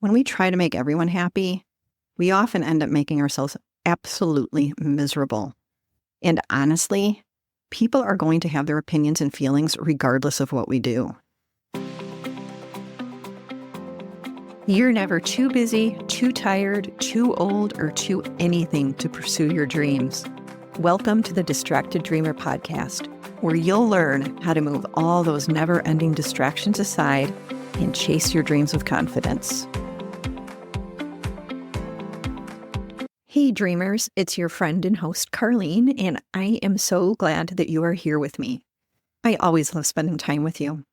When we try to make everyone happy, we often end up making ourselves absolutely miserable. And honestly, people are going to have their opinions and feelings regardless of what we do. You're never too busy, too tired, too old, or too anything to pursue your dreams. Welcome to the Distracted Dreamer podcast, where you'll learn how to move all those never-ending distractions aside and chase your dreams with confidence. Hey dreamers, it's your friend and host Carlene, and I am so glad that you are here with me. I always love spending time with you.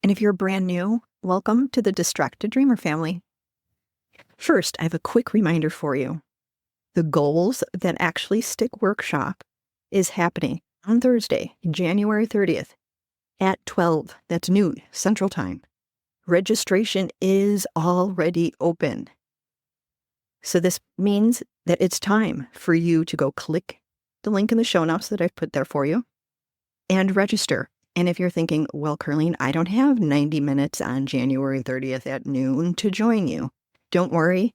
And if you're brand new, welcome to the Distracted Dreamer family. First, I have a quick reminder for you. The Goals That Actually Stick workshop is happening on Thursday, January 30th at 12. That's noon, Central Time. Registration is already open. So this means that it's time for you to go click the link in the show notes that I've put there for you and register. And if you're thinking, well, Carlene, I don't have 90 minutes on January 30th at noon to join you. Don't worry.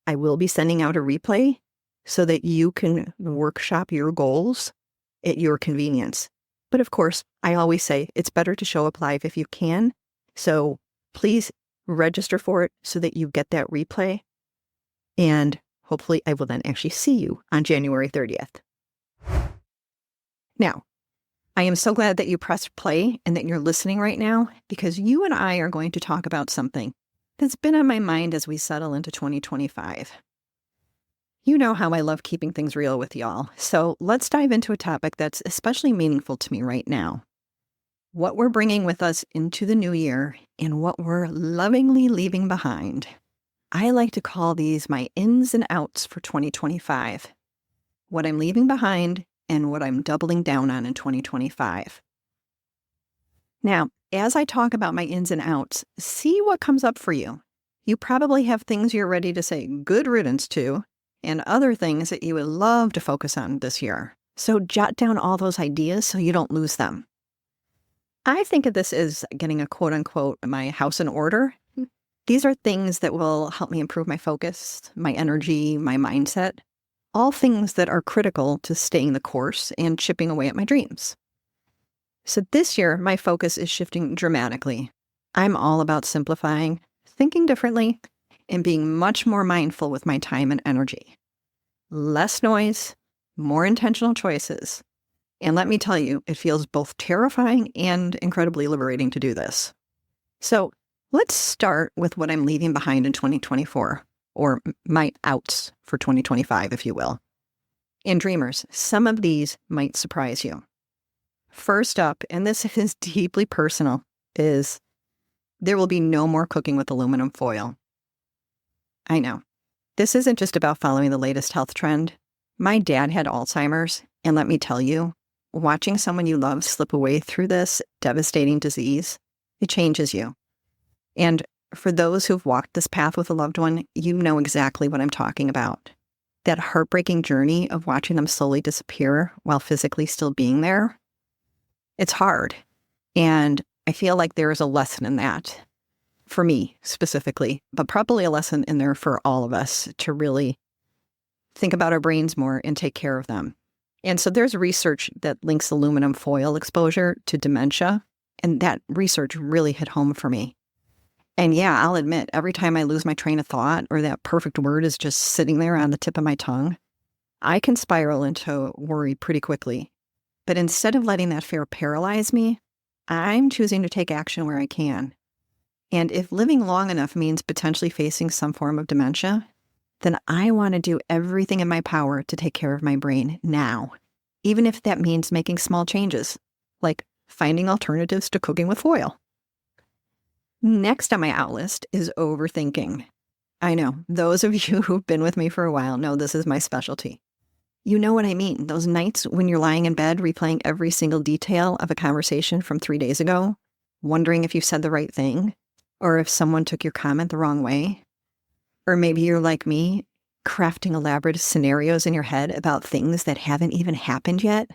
I will be sending out a replay so that you can workshop your goals at your convenience. But of course, I always say it's better to show up live if you can. So please register for it so that you get that replay. And hopefully I will then actually see you on January 30th. Now, I am so glad that you pressed play and that you're listening right now, because you and I are going to talk about something that's been on my mind as we settle into 2025. You know how I love keeping things real with y'all, so let's dive into a topic that's especially meaningful to me right now. What we're bringing with us into the new year and what we're lovingly leaving behind. I like to call these my ins and outs for 2025. What I'm leaving behind and what I'm doubling down on in 2025. Now, as I talk about my ins and outs, see what comes up for you. You probably have things you're ready to say good riddance to, and other things that you would love to focus on this year. So jot down all those ideas so you don't lose them. I think of this as getting a quote-unquote my house in order. These are things that will help me improve my focus, my energy, my mindset. All things that are critical to staying the course and chipping away at my dreams. So this year, my focus is shifting dramatically. I'm all about simplifying, thinking differently, and being much more mindful with my time and energy. Less noise, more intentional choices. And let me tell you, it feels both terrifying and incredibly liberating to do this. So let's start with what I'm leaving behind in 2024. Or my outs for 2025, if you will. And dreamers, some of these might surprise you. First up, and this is deeply personal, is there will be no more cooking with aluminum foil. I know. This isn't just about following the latest health trend. My dad had Alzheimer's, and let me tell you, watching someone you love slip away through this devastating disease, it changes you. And for those who've walked this path with a loved one, you know exactly what I'm talking about. That heartbreaking journey of watching them slowly disappear while physically still being there. It's hard. And I feel like there is a lesson in that, for me specifically, but probably a lesson in there for all of us to really think about our brains more and take care of them. And so there's research that links aluminum foil exposure to dementia, and that research really hit home for me. And yeah, I'll admit, every time I lose my train of thought or that perfect word is just sitting there on the tip of my tongue, I can spiral into worry pretty quickly. But instead of letting that fear paralyze me, I'm choosing to take action where I can. And if living long enough means potentially facing some form of dementia, then I want to do everything in my power to take care of my brain now, even if that means making small changes, like finding alternatives to cooking with foil. Next on my out list is overthinking. I know, those of you who've been with me for a while know this is my specialty. You know what I mean, those nights when you're lying in bed replaying every single detail of a conversation from 3 days ago, wondering if you said the right thing, or if someone took your comment the wrong way. Or maybe you're like me, crafting elaborate scenarios in your head about things that haven't even happened yet.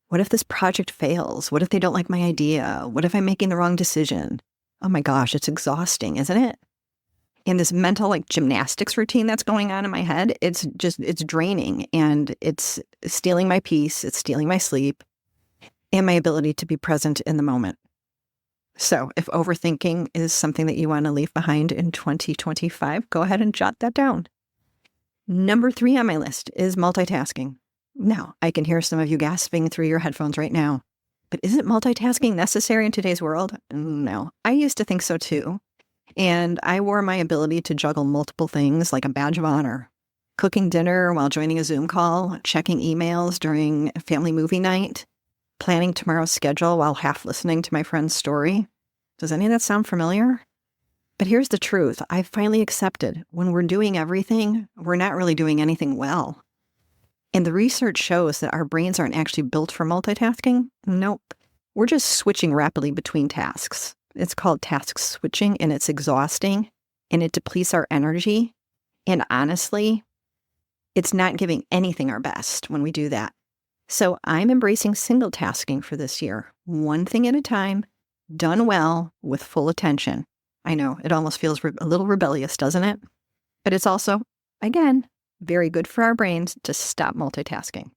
What if this project fails? What if they don't like my idea? What if I'm making the wrong decision? Oh my gosh, it's exhausting, isn't it? And this mental gymnastics routine that's going on in my head, it's draining, and it's stealing my peace. It's stealing my sleep and my ability to be present in the moment. So if overthinking is something that you want to leave behind in 2025, go ahead and jot that down. Number 3 on my list is multitasking. Now, I can hear some of you gasping through your headphones right now, but isn't multitasking necessary in today's world? No, I used to think so too. And I wore my ability to juggle multiple things like a badge of honor. Cooking dinner while joining a Zoom call, checking emails during family movie night, planning tomorrow's schedule while half listening to my friend's story. Does any of that sound familiar? But here's the truth. I finally accepted when we're doing everything, we're not really doing anything well. And the research shows that our brains aren't actually built for multitasking. Nope. We're just switching rapidly between tasks. It's called task switching, and it's exhausting, and it depletes our energy. And honestly, it's not giving anything our best when we do that. So I'm embracing single tasking for this year, one thing at a time, done well with full attention. I know, it almost feels a little rebellious, doesn't it? But it's also, again, very good for our brains to stop multitasking.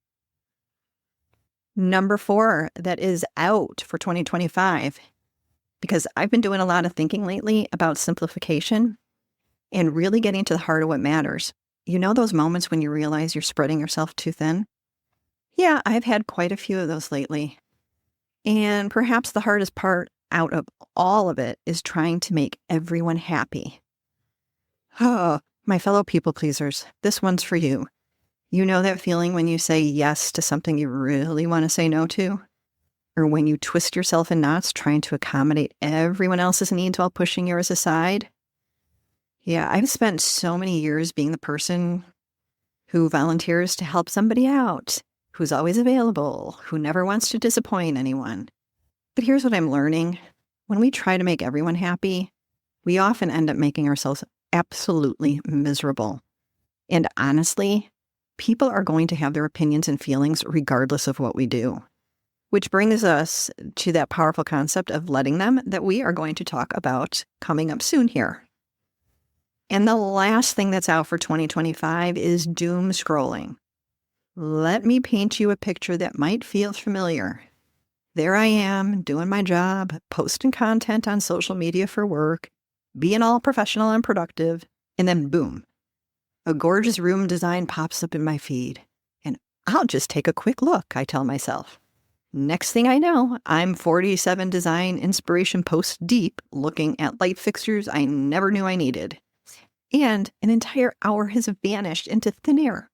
Number 4 that is out for 2025, because I've been doing a lot of thinking lately about simplification and really getting to the heart of what matters. You know those moments when you realize you're spreading yourself too thin? Yeah, I've had quite a few of those lately. And perhaps the hardest part out of all of it is trying to make everyone happy. Oh, my fellow people pleasers, this one's for you. You know that feeling when you say yes to something you really want to say no to? Or when you twist yourself in knots trying to accommodate everyone else's needs while pushing yours aside? Yeah, I've spent so many years being the person who volunteers to help somebody out, who's always available, who never wants to disappoint anyone. But here's what I'm learning. When we try to make everyone happy, we often end up making ourselves absolutely miserable. And honestly, people are going to have their opinions and feelings regardless of what we do. Which brings us to that powerful concept of letting them that we are going to talk about coming up soon here. And the last thing that's out for 2025 is doom scrolling. Let me paint you a picture that might feel familiar. There I am, doing my job, posting content on social media for work, being all professional and productive, and then boom, a gorgeous room design pops up in my feed. And I'll just take a quick look, I tell myself. Next thing I know, I'm 47 design inspiration posts deep looking at light fixtures I never knew I needed. And an entire hour has vanished into thin air.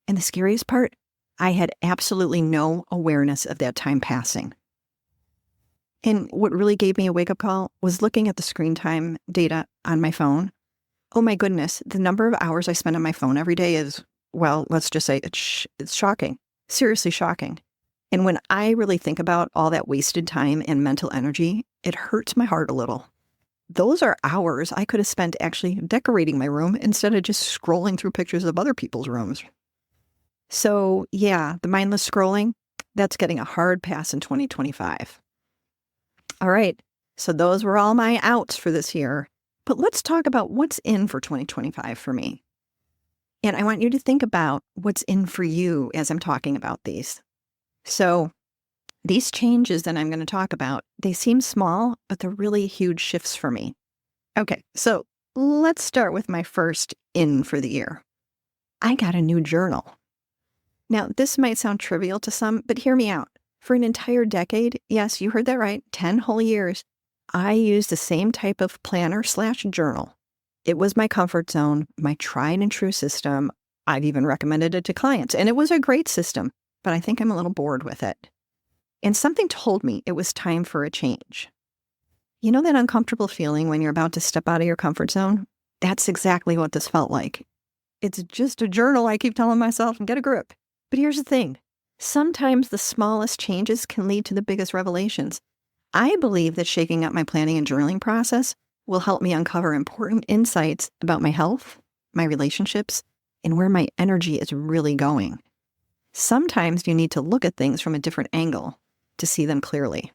And the scariest part, I had absolutely no awareness of that time passing. And what really gave me a wake-up call was looking at the screen time data on my phone. Oh my goodness, the number of hours I spend on my phone every day is, well, let's just say it's shocking, seriously shocking. And when I really think about all that wasted time and mental energy, it hurts my heart a little. Those are hours I could have spent actually decorating my room instead of just scrolling through pictures of other people's rooms. So yeah, the mindless scrolling, that's getting a hard pass in 2025. All right, so those were all my outs for this year. But let's talk about what's in for 2025 for me. And I want you to think about what's in for you as I'm talking about these. So these changes that I'm going to talk about, they seem small, but they're really huge shifts for me. Okay, so let's start with my first in for the year. I got a new journal. Now, this might sound trivial to some, but hear me out. For an entire decade, yes, you heard that right, 10 whole years, I used the same type of planner/journal. It was my comfort zone, my tried and true system. I've even recommended it to clients, and it was a great system, but I think I'm a little bored with it. And something told me it was time for a change. You know that uncomfortable feeling when you're about to step out of your comfort zone? That's exactly what this felt like. It's just a journal, I keep telling myself, and get a grip. But here's the thing. Sometimes the smallest changes can lead to the biggest revelations. I believe that shaking up my planning and journaling process will help me uncover important insights about my health, my relationships, and where my energy is really going. Sometimes you need to look at things from a different angle to see them clearly.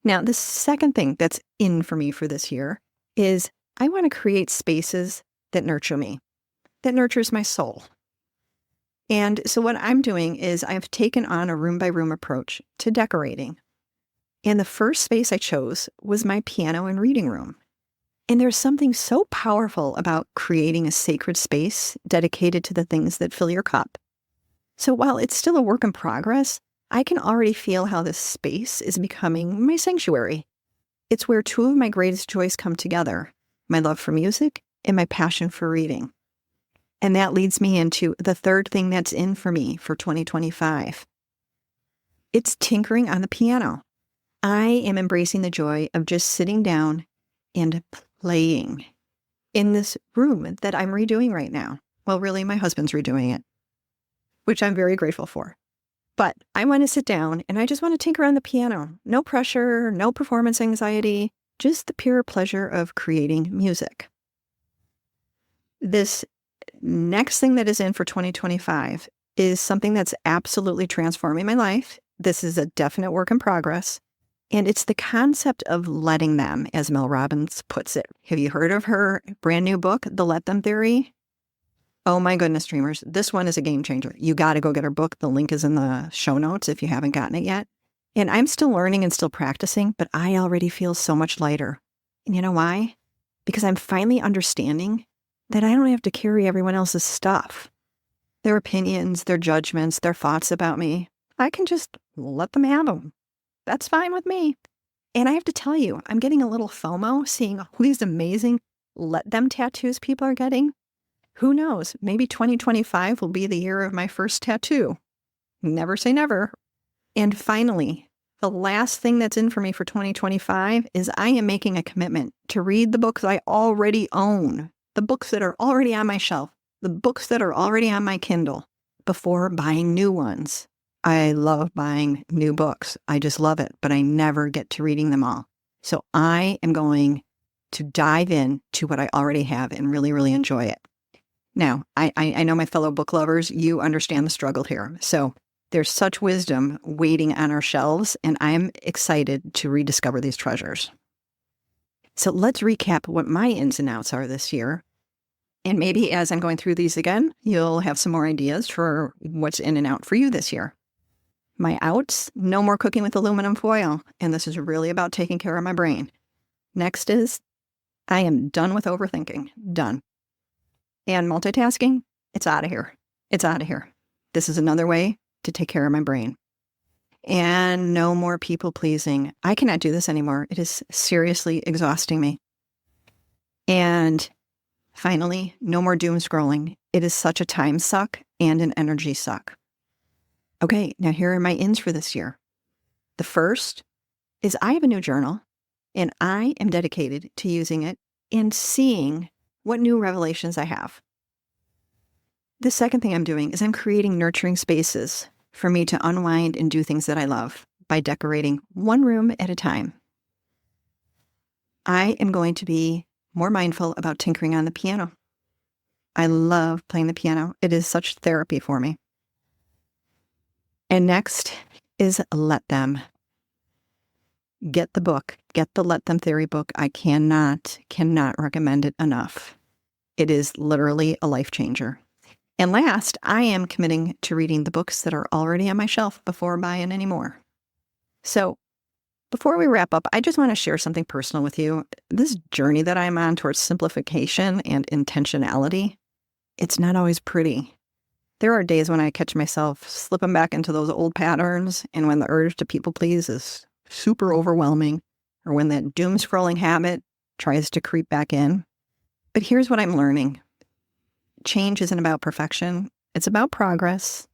Now, the second thing that's in for me for this year is I want to create spaces that nurture me, that nurtures my soul. And so what I'm doing is I've taken on a room-by-room approach to decorating. And the first space I chose was my piano and reading room. And there's something so powerful about creating a sacred space dedicated to the things that fill your cup. So while it's still a work in progress, I can already feel how this space is becoming my sanctuary. It's where two of my greatest joys come together, my love for music and my passion for reading. And that leads me into the third thing that's in for me for 2025. It's tinkering on the piano. I am embracing the joy of just sitting down and playing in this room that I'm redoing right now. Well, really, my husband's redoing it, which I'm very grateful for. But I want to sit down and I just want to tinker on the piano. No pressure, no performance anxiety, just the pure pleasure of creating music. This next thing that is in for 2025 is something that's absolutely transforming my life. This is a definite work in progress. And it's the concept of letting them, as Mel Robbins puts it. Have you heard of her brand new book, The Let Them Theory? Oh my goodness, dreamers. This one is a game changer. You got to go get her book. The link is in the show notes if you haven't gotten it yet. And I'm still learning and still practicing, but I already feel so much lighter. And you know why? Because I'm finally understanding that I don't have to carry everyone else's stuff. Their opinions, their judgments, their thoughts about me. I can just let them have them. That's fine with me. And I have to tell you, I'm getting a little FOMO seeing all these amazing let them tattoos people are getting. Who knows? Maybe 2025 will be the year of my first tattoo. Never say never. And finally, the last thing that's in for me for 2025 is I am making a commitment to read the books I already own, the books that are already on my shelf, the books that are already on my Kindle, before buying new ones. I love buying new books. I just love it, but I never get to reading them all. So I am going to dive in to what I already have and really, really enjoy it. Now, I know my fellow book lovers, you understand the struggle here. So there's such wisdom waiting on our shelves, and I'm excited to rediscover these treasures. So let's recap what my ins and outs are this year. And maybe as I'm going through these again, you'll have some more ideas for what's in and out for you this year. My outs, no more cooking with aluminum foil. And this is really about taking care of my brain. Next is, I am done with overthinking. Done. And multitasking, it's out of here. It's out of here. This is another way to take care of my brain. And no more people pleasing. I cannot do this anymore. It is seriously exhausting me. And finally, no more doom scrolling. It is such a time suck and an energy suck. Okay, now here are my ins for this year. The first is I have a new journal, and I am dedicated to using it and seeing what new revelations I have. The second thing I'm doing is I'm creating nurturing spaces for me to unwind and do things that I love by decorating one room at a time. I am going to be more mindful about tinkering on the piano. I love playing the piano. It is such therapy for me. And next is Let Them. Get the book. Get the Let Them Theory book. I cannot recommend it enough. It is literally a life changer. And last, I am committing to reading the books that are already on my shelf before buying any more. So before we wrap up, I just want to share something personal with you. This journey that I'm on towards simplification and intentionality, it's not always pretty. There are days when I catch myself slipping back into those old patterns, and when the urge to people please is super overwhelming, or when that doom scrolling habit tries to creep back in. But here's what I'm learning. Change isn't about perfection. It's about progress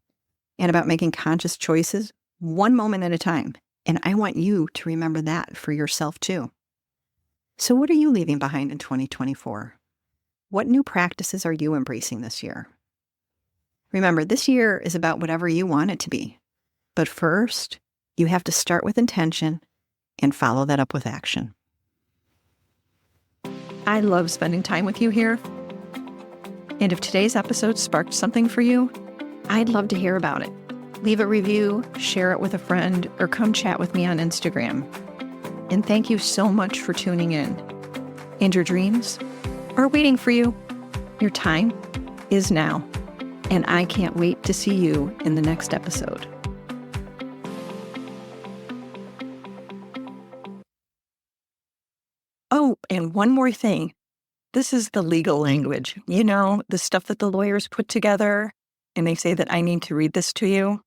and about making conscious choices one moment at a time. And I want you to remember that for yourself too. So what are you leaving behind in 2024? What new practices are you embracing this year? Remember, this year is about whatever you want it to be. But first, you have to start with intention and follow that up with action. I love spending time with you here. And if today's episode sparked something for you, I'd love to hear about it. Leave a review, share it with a friend, or come chat with me on Instagram. And thank you so much for tuning in. And your dreams are waiting for you. Your time is now, and I can't wait to see you in the next episode. Oh, and one more thing. This is the legal language. You know, the stuff that the lawyers put together, and they say that I need to read this to you.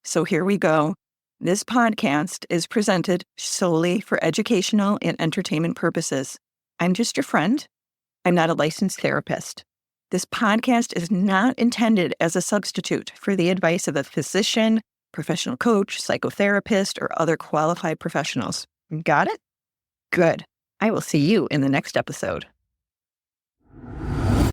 So here we go. This podcast is presented solely for educational and entertainment purposes. I'm just your friend. I'm not a licensed therapist. This podcast is not intended as a substitute for the advice of a physician, professional coach, psychotherapist, or other qualified professionals. Got it? Good. I will see you in the next episode.